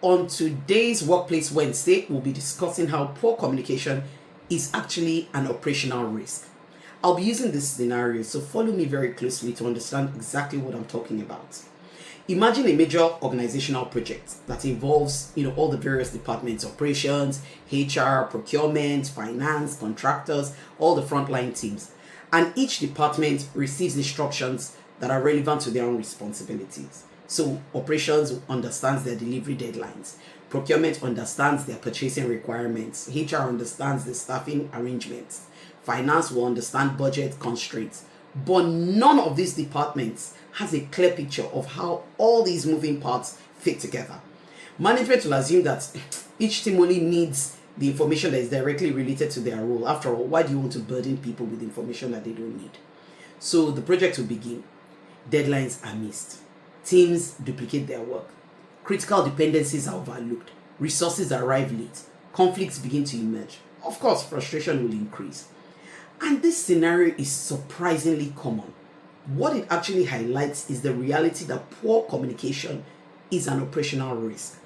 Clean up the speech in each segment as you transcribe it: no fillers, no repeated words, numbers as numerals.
On today's Workplace Wednesday, we'll be discussing how poor communication is actually an operational risk. I'll be using this scenario, so follow me very closely to understand exactly what I'm talking about. Imagine a major organizational project that involves, all the various departments, operations, HR, procurement, finance, contractors, all the frontline teams. And each department receives instructions that are relevant to their own responsibilities. So operations understands their delivery deadlines. Procurement understands their purchasing requirements. HR understands the staffing arrangements. Finance will understand budget constraints. But none of these departments has a clear picture of how all these moving parts fit together. Management will assume that each team only needs the information that is directly related to their role. After all, why do you want to burden people with information that they don't need? So the project will begin. Deadlines are missed. Teams duplicate their work. Critical dependencies are overlooked. Resources arrive late. Conflicts begin to emerge. Of course, frustration will increase. And this scenario is surprisingly common. What it actually highlights is the reality that poor communication is an operational risk.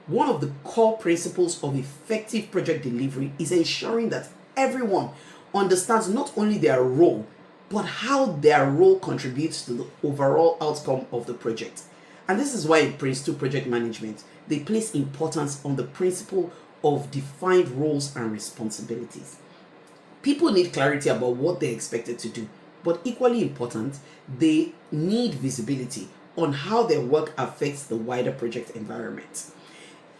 One of the core principles of effective project delivery is ensuring that everyone understands not only their role, but how their role contributes to the overall outcome of the project. And this is why in Prince2 Project Management, they place importance on the principle of defined roles and responsibilities. People need clarity about what they're expected to do, but equally important, they need visibility on how their work affects the wider project environment.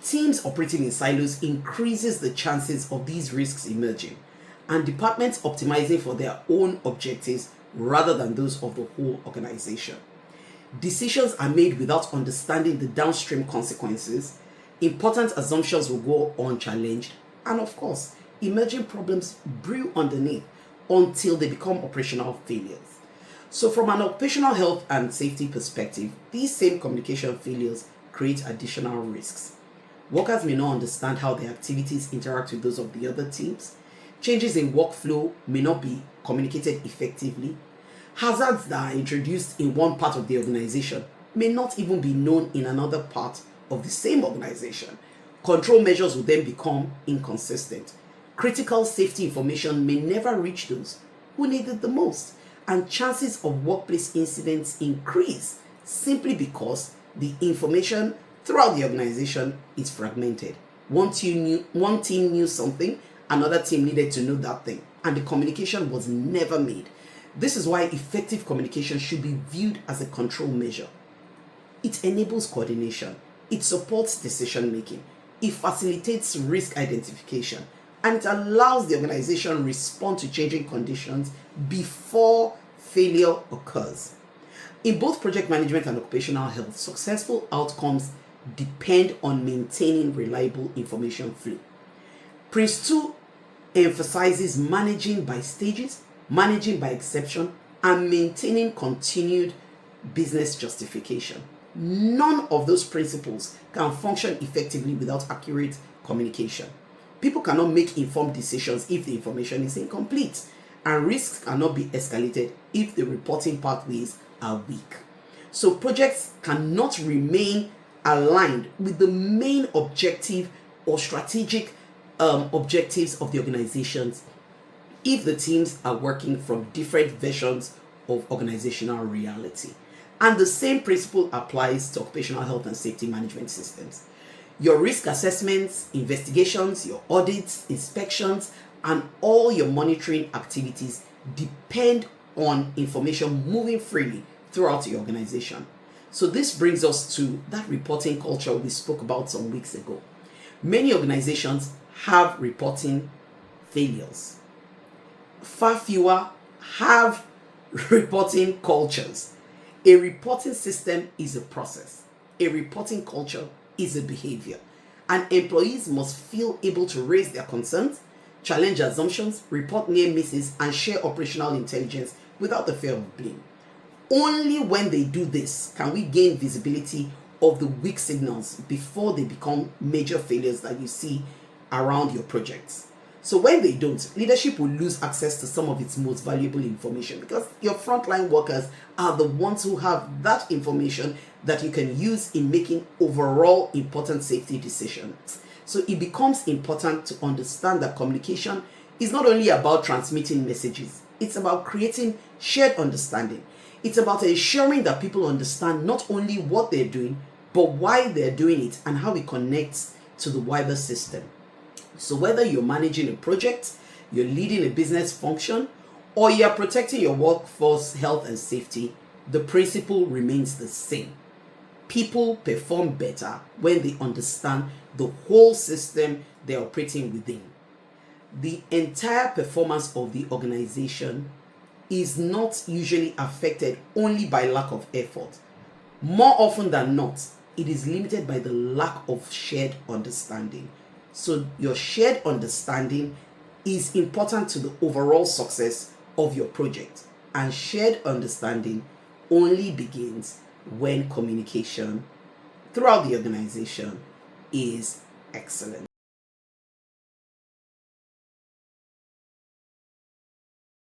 Teams operating in silos increases the chances of these risks emerging, and departments optimizing for their own objectives rather than those of the whole organization. Decisions are made without understanding the downstream consequences. Important assumptions will go unchallenged, and of course, emerging problems brew underneath until they become operational failures. So from an occupational health and safety perspective, these same communication failures create additional risks. Workers may not understand how their activities interact with those of the other teams. Changes in workflow may not be communicated effectively. Hazards that are introduced in one part of the organization may not even be known in another part of the same organization. Control measures will then become inconsistent. Critical safety information may never reach those who need it the most, and chances of workplace incidents increase simply because the information throughout the organization is fragmented. One team knew something, another team needed to know that thing, and the communication was never made. This is why effective communication should be viewed as a control measure. It enables coordination, it supports decision making, it facilitates risk identification, and it allows the organization respond to changing conditions before failure occurs. In both project management and occupational health, successful outcomes depend on maintaining reliable information flow. Prince2 emphasizes managing by stages, managing by exception, and maintaining continued business justification. None of those principles can function effectively without accurate communication. People cannot make informed decisions if the information is incomplete, and risks cannot be escalated if the reporting pathways are weak. So projects cannot remain aligned with the main objective or strategic objectives of the organizations if the teams are working from different versions of organizational reality. And the same principle applies to occupational health and safety management systems. Your risk assessments, investigations, your audits, inspections, and all your monitoring activities depend on information moving freely throughout the organization. So this brings us to that reporting culture we spoke about some weeks ago. Many organizations have reporting failures. Far fewer have reporting cultures. A reporting system is a process. A reporting culture is a behavior. And employees must feel able to raise their concerns, challenge assumptions, report near misses, and share operational intelligence without the fear of blame. Only when they do this can we gain visibility of the weak signals before they become major failures that you see around your projects. So when they don't, leadership will lose access to some of its most valuable information, because your frontline workers are the ones who have that information that you can use in making overall important safety decisions. So it becomes important to understand that communication is not only about transmitting messages, it's about creating shared understanding. It's about ensuring that people understand not only what they're doing, but why they're doing it and how it connects to the wider system. So whether you're managing a project, you're leading a business function, or you're protecting your workforce health and safety, the principle remains the same. People perform better when they understand the whole system they're operating within. The entire performance of the organization is not usually affected only by lack of effort. More often than not, it is limited by the lack of shared understanding. So your shared understanding is important to the overall success of your project. And shared understanding only begins when communication throughout the organization is excellent.